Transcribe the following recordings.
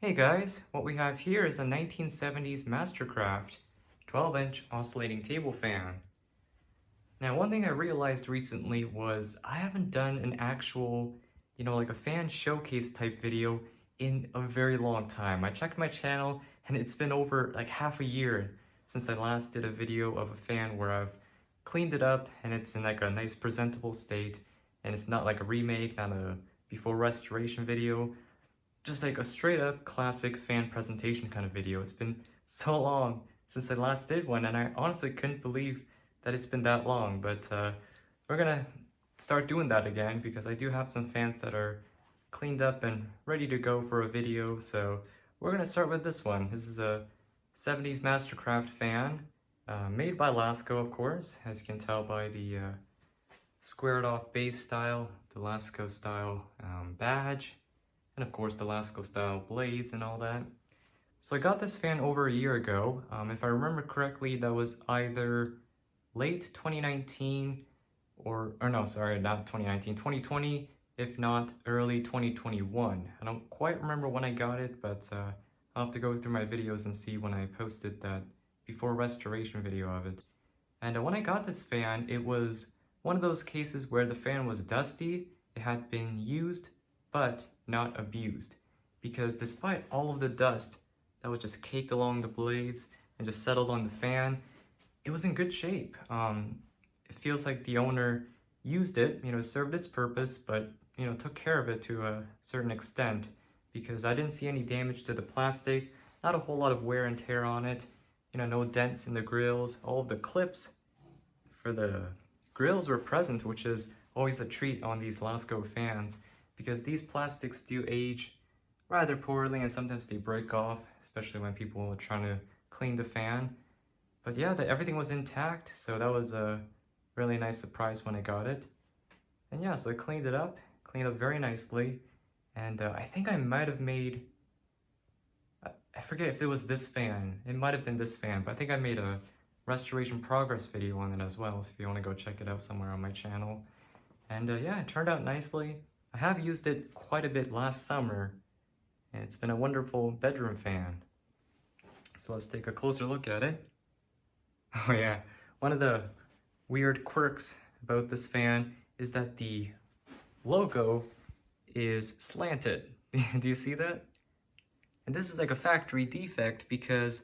Hey guys, what we have here is a 1970s Mastercraft 12-inch oscillating table fan. Now, one thing I realized recently was I haven't done an actual, like a fan showcase type video in a very long time. I checked my channel and it's been over like half a year since I last did a video of a fan where I've cleaned it up and it's in like a nice presentable state, and it's not like a remake, not a before restoration video. Just like a straight up classic fan presentation kind of video. It's been so long since I last did one, and I honestly couldn't believe that it's been that long, but we're gonna start doing that again because I do have some fans that are cleaned up and ready to go for a video. So we're gonna start with this one. This is a 70s Mastercraft fan, made by Lasko, of course, as you can tell by the squared off base style, the Lasko style badge, and of course the Lasko style blades and all that. So I got this fan over a year ago. If I remember correctly, that was either late 2019 or no, sorry, not 2019, 2020, if not early 2021. I don't quite remember when I got it, but I'll have to go through my videos and see when I posted that before restoration video of it. And when I got this fan, it was one of those cases where the fan was dusty. It had been used, but not abused, because despite all of the dust that was just caked along the blades and just settled on the fan, it was in good shape. It feels like the owner used it, served its purpose, but took care of it to a certain extent, because I didn't see any damage to the plastic, not a whole lot of wear and tear on it, no dents in the grills. All of the clips for the grills were present, which is always a treat on these Lasko fans, because these plastics do age rather poorly and sometimes they break off, especially when people are trying to clean the fan. But yeah, everything was intact, so that was a really nice surprise when I got it. And yeah, so I cleaned up very nicely, and I think I might have made, I forget if it was this fan, it might have been this fan, but I think I made a restoration progress video on it as well, so if you want to go check it out somewhere on my channel. And yeah, it turned out nicely. I have used it quite a bit last summer, and it's been a wonderful bedroom fan. So let's take a closer look at it. Oh yeah, one of the weird quirks about this fan is that the logo is slanted. Do you see that? And this is like a factory defect, because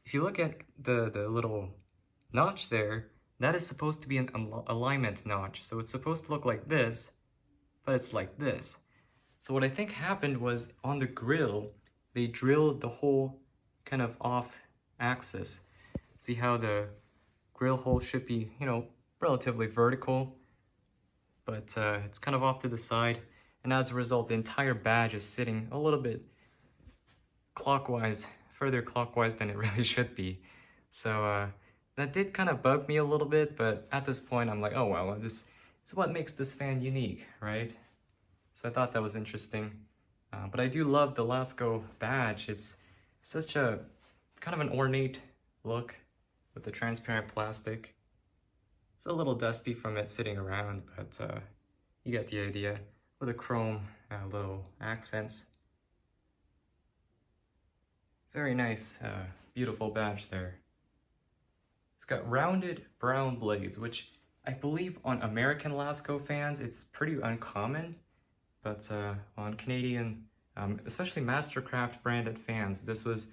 if you look at the little notch there, that is supposed to be an alignment notch. So it's supposed to look like this, but it's like this. So what I think happened was on the grill, they drilled the hole kind of off axis. See how the grill hole should be, relatively vertical, but it's kind of off to the side. And as a result, the entire badge is sitting a little bit clockwise, further clockwise than it really should be. So that did kind of bug me a little bit, but at this point I'm like, oh well, this is what makes this fan unique, right? So I thought that was interesting. But I do love the Lasko badge. It's such a kind of an ornate look with the transparent plastic. It's a little dusty from it sitting around, but you get the idea, with the chrome little accents. Very nice, beautiful badge there. It's got rounded brown blades, which I believe on American Lasko fans, it's pretty uncommon, but on Canadian, especially Mastercraft branded fans, this was,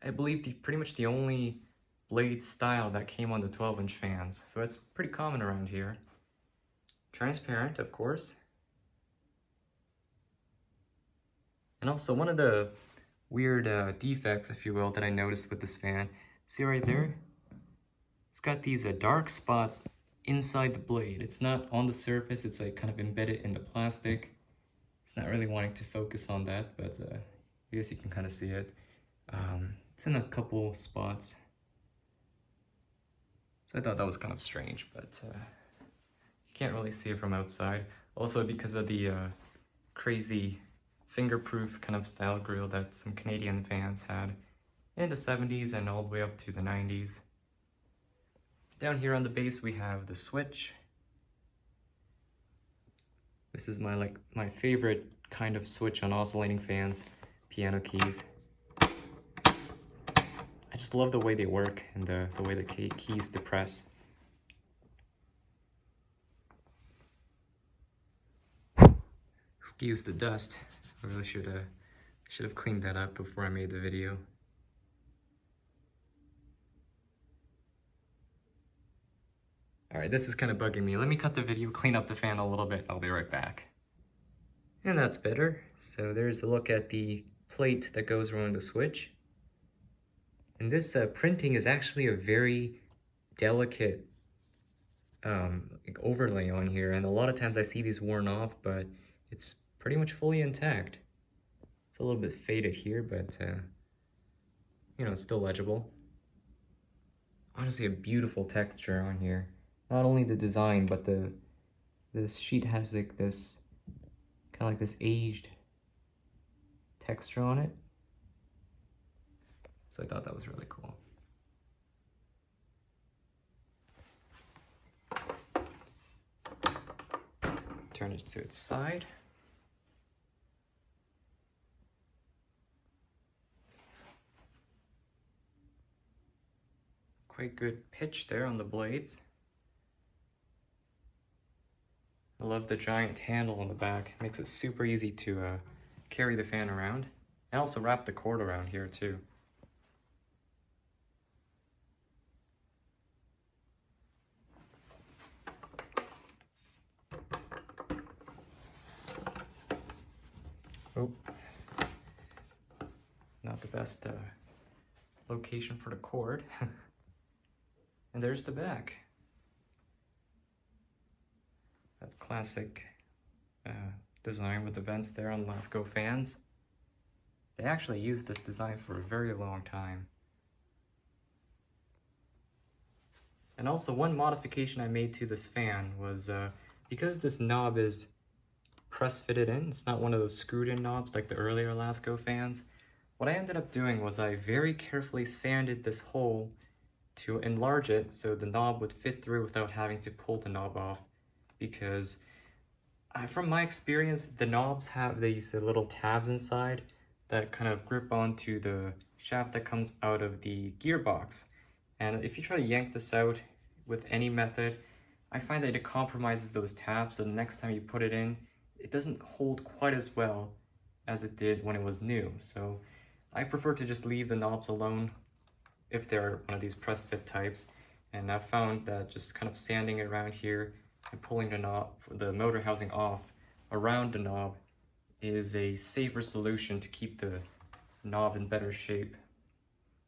I believe, pretty much the only blade style that came on the 12-inch fans. So it's pretty common around here. Transparent, of course. And also one of the weird defects, if you will, that I noticed with this fan, see right there? It's got these dark spots inside the blade. It's not on the surface, it's like kind of embedded in the plastic. It's not really wanting to focus on that, but I guess you can kind of see it. It's in a couple spots. So I thought that was kind of strange, but you can't really see it from outside. Also because of the crazy fingerproof kind of style grill that some Canadian fans had in the 70s and all the way up to the 90s. Down here on the base we have the switch. This is my favorite kind of switch on oscillating fans, piano keys. I just love the way they work and the way the keys depress. Excuse the dust. I really should have cleaned that up before I made the video. Alright, this is kind of bugging me. Let me cut the video, clean up the fan a little bit. I'll be right back. And that's better. So there's a look at the plate that goes around the switch. And this printing is actually a very delicate like overlay on here. And a lot of times I see these worn off, but it's pretty much fully intact. It's a little bit faded here, but you know, it's still legible. Honestly, a beautiful texture on here. Not only the design, but this sheet has like this kind of like this aged texture on it. So I thought that was really cool. Turn it to its side. Quite good pitch there on the blades. I love the giant handle on the back. Makes it super easy to carry the fan around. And also wrap the cord around here too. Oh, not the best location for the cord. And there's the back. That classic design with the vents there on Lasko fans. They actually used this design for a very long time. And also one modification I made to this fan was because this knob is press fitted in, it's not one of those screwed in knobs like the earlier Lasko fans. What I ended up doing was I very carefully sanded this hole to enlarge it so the knob would fit through without having to pull the knob off, because from my experience, the knobs have these little tabs inside that kind of grip onto the shaft that comes out of the gearbox. And if you try to yank this out with any method, I find that it compromises those tabs, so the next time you put it in, it doesn't hold quite as well as it did when it was new. So I prefer to just leave the knobs alone if they're one of these press fit types. And I've found that just kind of sanding it around here and pulling the knob, the motor housing off around the knob, is a safer solution to keep the knob in better shape.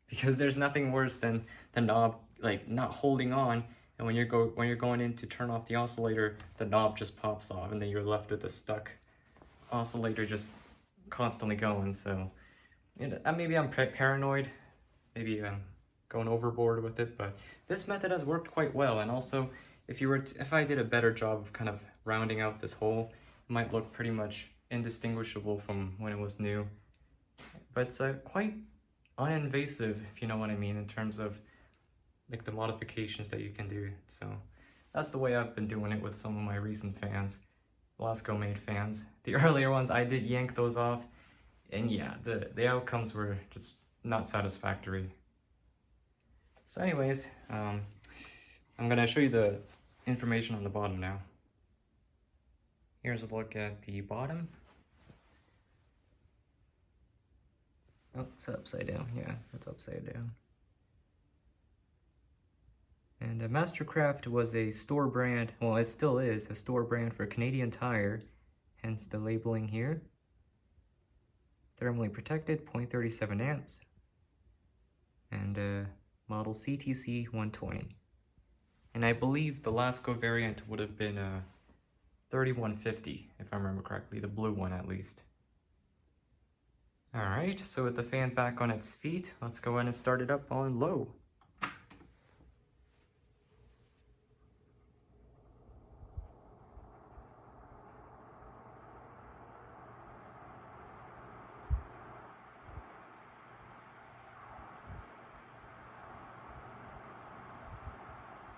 Because there's nothing worse than the knob like not holding on, and when you're going in to turn off the oscillator, the knob just pops off, and then you're left with a stuck oscillator just constantly going. So, you know, maybe I'm paranoid, maybe I'm going overboard with it, but this method has worked quite well. And also, if I did a better job of kind of rounding out this hole, it might look pretty much indistinguishable from when it was new. But it's quite uninvasive, if you know what I mean, in terms of like the modifications that you can do. So that's the way I've been doing it with some of my recent fans, Lasko made fans. The earlier ones, I did yank those off, and yeah, the outcomes were just not satisfactory. So anyways, I'm gonna show you the information on the bottom now. Here's a look at the bottom. Oh, it's upside down. Yeah, it's upside down. And Mastercraft was a store brand, well, it still is, a store brand for Canadian Tire, hence the labeling here. Thermally protected, 0.37 amps. And model CTC 120. And I believe the Lasko variant would have been 3150, if I remember correctly, the blue one at least. Alright, so with the fan back on its feet, let's go ahead and start it up on low.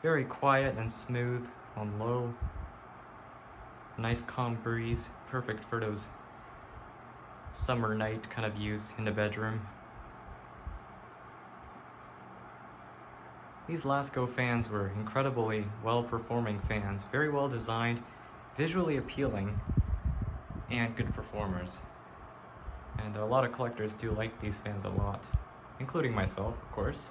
Very quiet and smooth on low. Nice calm breeze, perfect for those summer night kind of views in the bedroom. These Lasko fans were incredibly well-performing fans, very well designed, visually appealing, and good performers. And a lot of collectors do like these fans a lot, including myself, of course.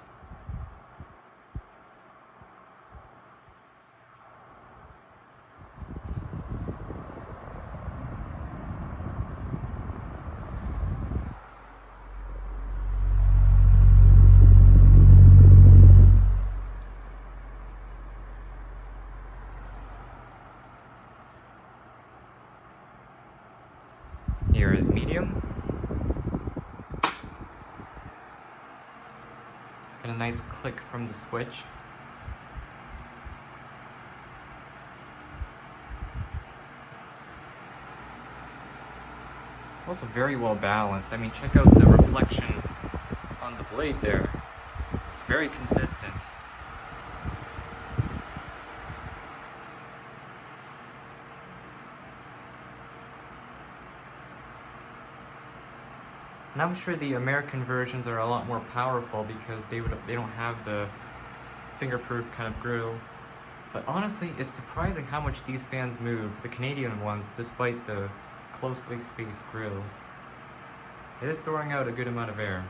Here is medium. It's got a nice click from the switch. It's also very well balanced. I mean, check out the reflection on the blade there. It's very consistent. And I'm sure the American versions are a lot more powerful because they don't have the finger-proof kind of grill. But honestly, it's surprising how much these fans move, the Canadian ones, despite the closely spaced grills. It is throwing out a good amount of air.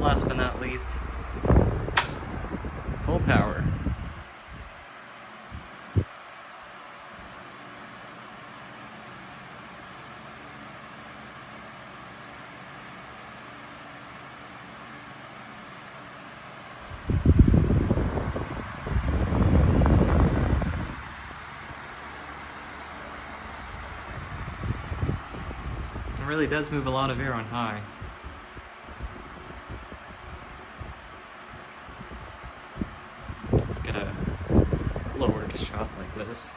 Last but not least, full power. It really does move a lot of air on high. Get a lowered shot like this.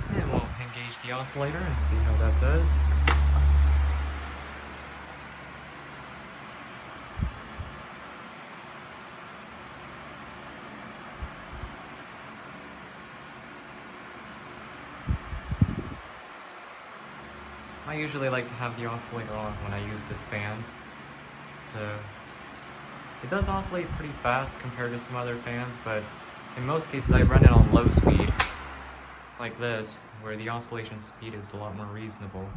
And we'll engage the oscillator and see how that does. I usually like to have the oscillator on when I use this fan. It does oscillate pretty fast compared to some other fans, but in most cases I run it on low speed, like this, where the oscillation speed is a lot more reasonable.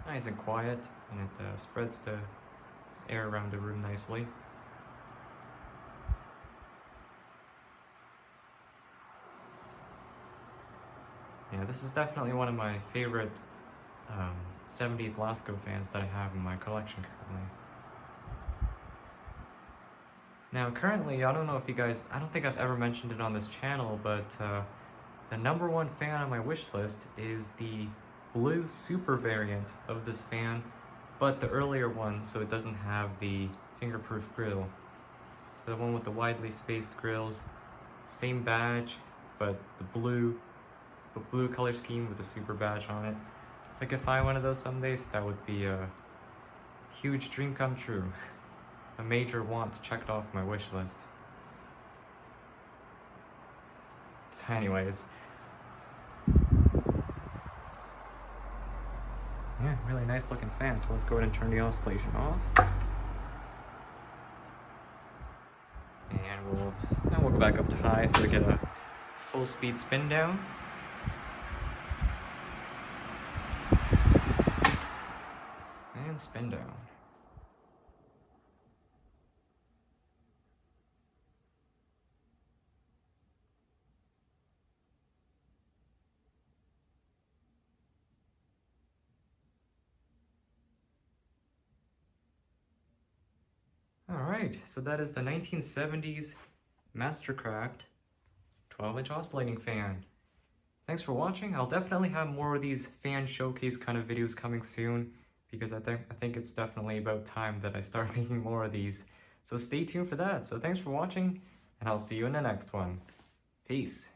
Nice and quiet, and it spreads the air around the room nicely. Yeah, this is definitely one of my favorite 70s Lasko fans that I have in my collection currently. Now currently, I don't know if you guys, I don't think I've ever mentioned it on this channel, but the #1 fan on my wish list is the blue super variant of this fan, but the earlier one, so it doesn't have the finger-proof grill. So the one with the widely spaced grills, same badge, but the blue color scheme with the super badge on it. If I could find one of those some days, that would be a huge dream come true. A major want checked off my wish list. So anyways. Yeah, really nice looking fan. So let's go ahead and turn the oscillation off. And we'll go back up to high so we get a full speed spin down. And spin down. Alright, so that is the 1970s Mastercraft 12-inch oscillating fan. Thanks for watching. I'll definitely have more of these fan showcase kind of videos coming soon, because I think it's definitely about time that I start making more of these. So stay tuned for that. So thanks for watching, and I'll see you in the next one. Peace.